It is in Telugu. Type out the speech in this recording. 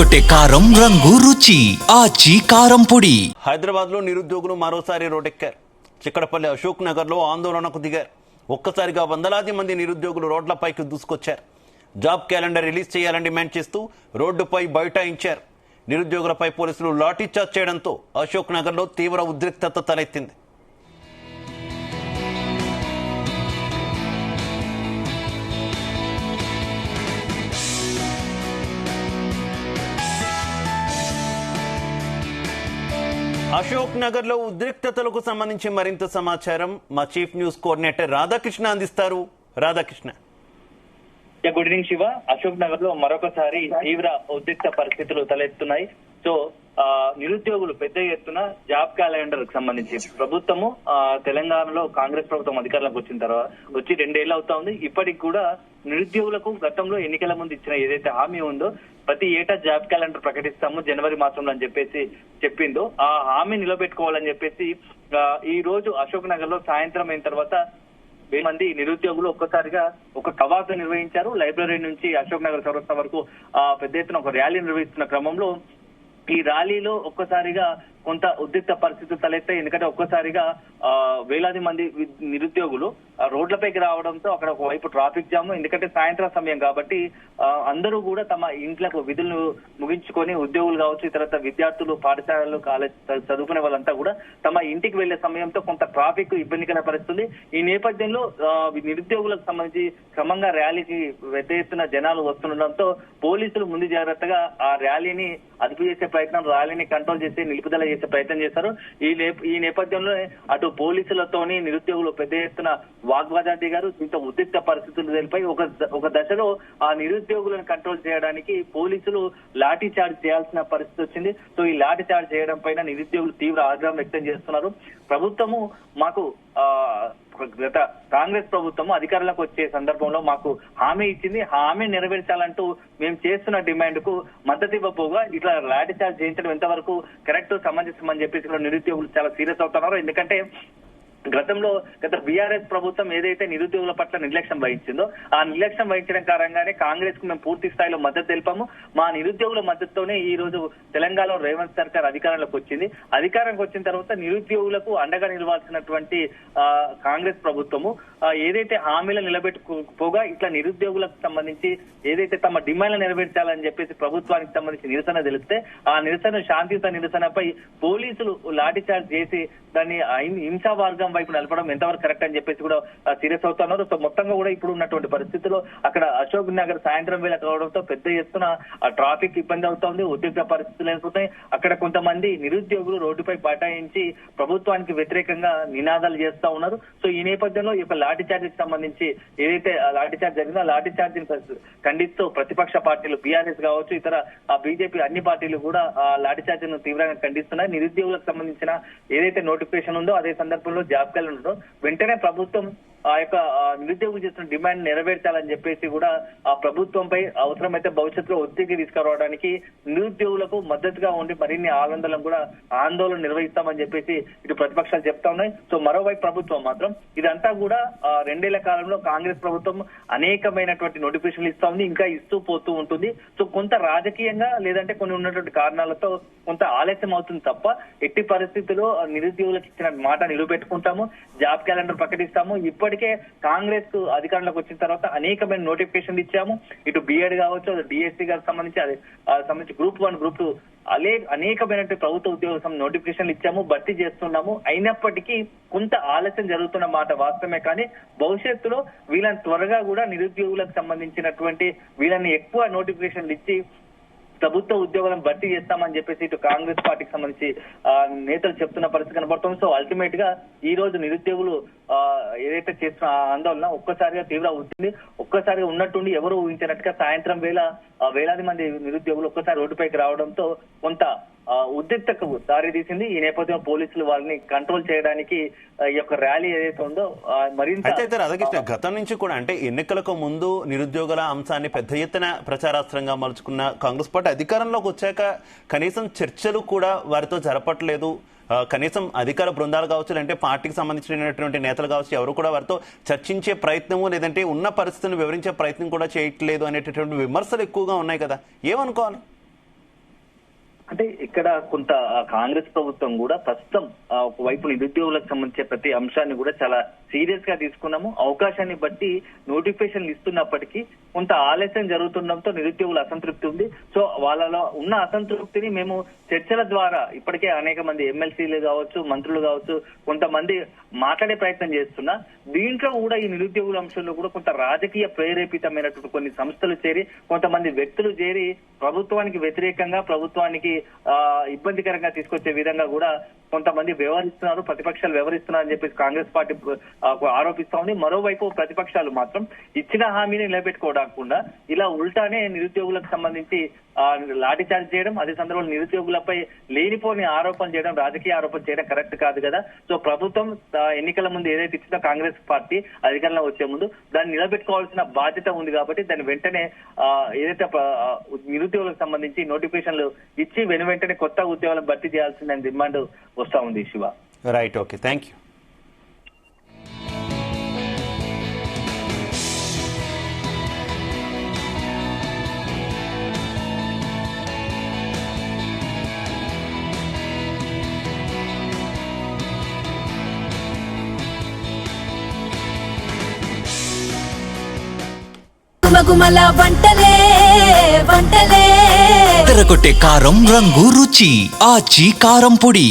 అదరగొట్టే కారం రంగు రుచి ఆచి కారం పొడి. హైదరాబాద్ లో నిరుద్యోగులు మరోసారి రోడ్డెక్కారు. చిక్కడపల్లి అశోక్ నగర్ లో ఆందోళనకు దిగారు. ఒక్కసారిగా వందలాది మంది నిరుద్యోగులు రోడ్లపైకి దూసుకొచ్చారు. జాబ్ క్యాలెండర్ రిలీజ్ చేయాలని డిమాండ్ చేస్తూ రోడ్డుపై బైఠాయించారు. నిరుద్యోగులపై పోలీసులు లాఠీచార్జ్ చేయడంతో అశోక్ నగర్ లో తీవ్ర ఉద్రిక్తత తలెత్తింది. అశోక్ నగర్ లో ఉద్రిక్తతలకు సంబంధించి మరింత సమాచారం మా చీఫ్ న్యూస్ కోఆర్డినేటర్ రాధాకృష్ణ అందిస్తారు. రాధాకృష్ణ. Good evening Shiva. అశోక్ నగర్ లో మరొకసారి తీవ్ర ఉద్రిక్త పరిస్థితులు తలెత్తున్నాయి. సో నిరుద్యోగులు పెద్ద ఎత్తున జాబ్ క్యాలెండర్ కు సంబంధించి ప్రభుత్వము తెలంగాణలో కాంగ్రెస్ ప్రభుత్వం అధికారంలోకి వచ్చిన తర్వాత వచ్చి 2 ఏళ్ళు అవుతా ఉంది. ఇప్పటికి కూడా నిరుద్యోగులకు గతంలో ఎన్నికల ముందు ఇచ్చిన ఏదైతే హామీ ఉందో ప్రతి ఏటా జాబ్ క్యాలెండర్ ప్రకటిస్తాము జనవరి మాసంలో అని చెప్పేసి చెప్పిందో ఆ హామీ నిలబెట్టుకోవాలని చెప్పేసి ఈ రోజు అశోక్ నగర్ లో సాయంత్రం అయిన తర్వాత మంది నిరుద్యోగులు ఒక్కసారిగా ఒక కవాతు నిర్వహించారు. లైబ్రరీ నుంచి అశోక్ నగర్ చౌరస్తా వరకు పెద్ద ఎత్తున ఒక ర్యాలీ నిర్వహిస్తున్న క్రమంలో ఈ ర్యాలీలో ఒక్కసారిగా కొంత ఉద్రిక్త పరిస్థితులు తలెత్తాయి. ఎందుకంటే ఒక్కసారిగా వేలాది మంది నిరుద్యోగులు రోడ్లపైకి రావడంతో అక్కడ ఒకవైపు ట్రాఫిక్ జామ్. ఎందుకంటే సాయంత్రం సమయం కాబట్టి అందరూ కూడా తమ ఇంట్లకు విధులను ముగించుకొని ఉద్యోగులు కావచ్చు, ఇతర విద్యార్థులు పాఠశాలలు కాలేజ్ చదువుకునే వాళ్ళంతా కూడా తమ ఇంటికి వెళ్లే సమయంతో కొంత ట్రాఫిక్ ఇబ్బందికర పరిస్థితుంది. ఈ నేపథ్యంలో నిరుద్యోగులకు సంబంధించి క్రమంగా ర్యాలీకి పెద్ద ఎత్తున జనాలు వస్తుండడంతో పోలీసులు ముందు జాగ్రత్తగా ఆ ర్యాలీని అదుపు చేసే ప్రయత్నం, ర్యాలీని కంట్రోల్ చేసి నిలుపుదల చేసే ప్రయత్నం చేశారు. ఈ నేపథ్యంలో అటు పోలీసులతోని నిరుద్యోగులు పెద్ద ఎత్తున వాగ్వాదం దిగారు. దీంతో ఉద్రిక్త పరిస్థితులు తెలిపాయి. ఒక దశలో ఆ నిరుద్యోగులను కంట్రోల్ చేయడానికి పోలీసులు లాఠీ చార్జ్ చేయాల్సిన పరిస్థితి వచ్చింది. సో ఈ లాఠీ చార్జ్ చేయడం పైన నిరుద్యోగులు తీవ్ర ఆగ్రహం వ్యక్తం చేస్తున్నారు. ప్రభుత్వము మాకు గత కాంగ్రెస్ ప్రభుత్వం అధికారంలోకి వచ్చే సందర్భంలో మాకు హామీ ఇచ్చింది, హామీ నెరవేర్చాలంటూ మేము చేస్తున్న డిమాండ్ కు మద్దతు ఇవ్వకపోగా ఇట్లా లాఠీ చార్జ్ చేయించడం ఎంతవరకు కరెక్ట్ సమంజసం అని చెప్పేసి నిరుద్యోగులు చాలా సీరియస్ అవుతున్నారు. ఎందుకంటే గత బీఆర్ఎస్ ప్రభుత్వం ఏదైతే నిరుద్యోగుల పట్ల నిర్లక్ష్యం వహించిందో ఆ నిర్లక్ష్యం వహించడం కారణంగానే కాంగ్రెస్ కు మేము పూర్తి స్థాయిలో మద్దతు తెలిపాము. మా నిరుద్యోగుల మద్దతుతోనే ఈ రోజు తెలంగాణలో రేవంత్ సర్కార్ అధికారంలోకి వచ్చింది. అధికారంలోకి వచ్చిన తర్వాత నిరుద్యోగులకు అండగా నిలవాల్సినటువంటి కాంగ్రెస్ ప్రభుత్వము ఏదైతే హామీలు నిలబెట్టుకోగా ఇట్లా నిరుద్యోగులకు సంబంధించి ఏదైతే తమ డిమాండ్లు నెరవేర్చాలని చెప్పేసి ప్రభుత్వానికి సంబంధించి నిరసన తెలిస్తే ఆ నిరసన శాంతియుత నిరసనపై పోలీసులు లాఠీ చార్జ్ చేసి దాన్ని హింసా వర్గం వైపు నలపడం ఎంతవరకు కరెక్ట్ అని చెప్పేసి కూడా సీరియస్ అవుతున్నారు. సో మొత్తంగా కూడా ఇప్పుడు ఉన్నటువంటి పరిస్థితుల్లో అక్కడ అశోక్ నగర్ సాయంత్రం వేళ కావడంతో పెద్ద ఎత్తున ట్రాఫిక్ ఇబ్బంది అవుతోంది, ఉద్రిక్త పరిస్థితులు ఏర్పడతాయి. అక్కడ కొంతమంది నిరుద్యోగులు రోడ్డుపై బైఠాయించి ప్రభుత్వానికి వ్యతిరేకంగా నినాదాలు చేస్తా ఉన్నారు. సో ఈ నేపథ్యంలో ఈ యొక్క లాఠీ చార్జ్ కి సంబంధించి ఏదైతే లాఠీ చార్జ్ జరిగిందో లాఠీ చార్జ్ ఖండిస్తూ ప్రతిపక్ష పార్టీలు బీఆర్ఎస్ కావచ్చు, ఇతర బీజేపీ అన్ని పార్టీలు కూడా ఆ లాఠీ చార్జ్ ను తీవ్రంగా ఖండిస్తున్నాయి. నిరుద్యోగులకు సంబంధించిన ఏదైతే నోటిఫికేషన్ ఉందో అదే సందర్భంలో జాబ్ క్యాలెండర్ వెంటనే ప్రభుత్వం ఆ యొక్క నిరుద్యోగులు చేస్తున్న డిమాండ్ నెరవేర్చాలని చెప్పేసి కూడా ఆ ప్రభుత్వంపై అవసరమైతే భవిష్యత్తులో ఒత్తిడి తీసుకురావడానికి నిరుద్యోగులకు మద్దతుగా ఉండి మరిన్ని ఆందోళన నిర్వహిస్తామని చెప్పేసి ఇటు ప్రతిపక్షాలు చెప్తా ఉన్నాయి. సో మరోవైపు ప్రభుత్వం మాత్రం ఇదంతా కూడా 2 ఏళ్ల కాలంలో కాంగ్రెస్ ప్రభుత్వం అనేకమైనటువంటి నోటిఫికేషన్లు ఇస్తా ఉంది, ఇంకా ఇస్తూ పోతూ ఉంటుంది. సో కొంత రాజకీయంగా లేదంటే కొన్ని ఉన్నటువంటి కారణాలతో కొంత ఆలస్యం అవుతుంది తప్ప ఎట్టి పరిస్థితుల్లో నిరుద్యోగులకు ఇచ్చిన మాట నిలబెట్టుకుంటాము, జాబ్ క్యాలెండర్ ప్రకటిస్తాము. ఇప్పటికే కాంగ్రెస్ కు అధికారంలోకి వచ్చిన తర్వాత అనేకమైన నోటిఫికేషన్లు ఇచ్చాము. ఇటు బిఎడ్ కావచ్చు, డిఎస్సీ గారికి సంబంధించి గ్రూప్ 1, గ్రూప్ 2 అనేకమైనటువంటి ప్రభుత్వ ఉద్యోగ నోటిఫికేషన్లు ఇచ్చాము, భర్తీ చేస్తున్నాము. అయినప్పటికీ కొంత ఆలస్యం జరుగుతున్న మాట వాస్తవమే. కానీ భవిష్యత్తులో వీళ్ళని త్వరగా కూడా నిరుద్యోగులకు సంబంధించినటువంటి వీళ్ళని ఎక్కువ నోటిఫికేషన్లు ఇచ్చి ప్రభుత్వ ఉద్యోగాలను భర్తీ చేస్తామని చెప్పేసి ఇటు కాంగ్రెస్ పార్టీకి సంబంధించి నేతలు చెప్తున్న పరిస్థితి కనబడుతుంది. సో అల్టిమేట్ గా ఈ రోజు నిరుద్యోగులు ఏదైతే చేస్తున్న ఆందోళన ఒక్కసారిగా తీవ్ర అవుతుంది. ఒక్కసారిగా ఉన్నట్టుండి ఎవరు ఊహించినట్టుగా సాయంత్రం వేలాది మంది నిరుద్యోగులు ఒక్కసారి రోడ్డుపైకి రావడంతో కొంత ఉద్రిక్తకు దారితీసింది. ఈ నేపథ్యంలో పోలీసులు వాళ్ళని కంట్రోల్ చేయడానికి ఈ యొక్క ర్యాలీ ఏదైతే ఉందో మరింత గతం నుంచి కూడా అంటే ఎన్నికలకు ముందు నిరుద్యోగుల అంశాన్ని పెద్ద ఎత్తున ప్రచారాస్త్రంగా మలుచుకున్న కాంగ్రెస్ పార్టీ అధికారంలోకి వచ్చాక కనీసం చర్చలు కూడా వారితో జరపట్లేదు. కనీసం అధికార బృందాలు కావచ్చు, లేదంటే పార్టీకి సంబంధించినటువంటి నేతలు కావచ్చు, ఎవరు కూడా వారితో చర్చించే ప్రయత్నము లేదంటే ఉన్న పరిస్థితిని వివరించే ప్రయత్నం కూడా చేయట్లేదు అనేటటువంటి విమర్శలు ఎక్కువగా ఉన్నాయి కదా, ఏమనుకోవాలి? అంటే ఇక్కడ కొంత కాంగ్రెస్ ప్రభుత్వం కూడా ప్రస్తుతం ఒకవైపు నిరుద్యోగులకు సంబంధించే ప్రతి అంశాన్ని కూడా చాలా సీరియస్ గా తీసుకున్నాము. అవకాశాన్ని బట్టి నోటిఫికేషన్లు ఇస్తున్నప్పటికీ కొంత ఆలస్యం జరుగుతుండడంతో నిరుద్యోగుల అసంతృప్తి ఉంది. సో వాళ్ళలో ఉన్న అసంతృప్తిని మేము చర్చల ద్వారా ఇప్పటికే అనేక మంది ఎమ్మెల్సీలు కావచ్చు, మంత్రులు కావచ్చు, కొంతమంది మాట్లాడే ప్రయత్నం చేస్తున్నా. దీంట్లో కూడా ఈ నిరుద్యోగుల అంశంలో కూడా కొంత రాజకీయ ప్రేరేపితమైనటువంటి కొన్ని సంస్థలు చేరి, కొంతమంది వ్యక్తులు చేరి ప్రభుత్వానికి వ్యతిరేకంగా, ప్రభుత్వానికి ఇబ్బందికరంగా తీసుకొచ్చే విధంగా కూడా కొంతమంది వ్యవహరిస్తున్నారు, ప్రతిపక్షాలు వ్యవహరిస్తున్నారని చెప్పేసి కాంగ్రెస్ పార్టీ ఆరోపిస్తా ఉంది. మరోవైపు ప్రతిపక్షాలు మాత్రం ఇచ్చిన హామీని నిలబెట్టుకోవడానికి ఇలా ఉల్టానే నిరుద్యోగులకు సంబంధించి లాఠీ చార్జ్ చేయడం, అదే సందర్భంలో నిరుద్యోగులపై లేనిపోని ఆరోపణలు చేయడం, రాజకీయ ఆరోపణలు చేయడం కరెక్ట్ కాదు కదా. సో ప్రభుత్వం ఎన్నికల ముందు ఏదైతే ఇచ్చిందో కాంగ్రెస్ పార్టీ అధికారంలో వచ్చే ముందు దాన్ని నిలబెట్టుకోవాల్సిన బాధ్యత ఉంది కాబట్టి దాన్ని వెంటనే ఏదైతే నిరుద్యోగులకు సంబంధించి నోటిఫికేషన్లు ఇచ్చి వెంటనే కొత్త ఉద్యోగాలను భర్తీ చేయాల్సిందని డిమాండ్ వస్తా ఉంది. Shiva, right, okay, thank you. గుమగుమల వంటలే వంటలే తెరకొట్టే కారం రంగు రుచి ఆచి కారం పొడి.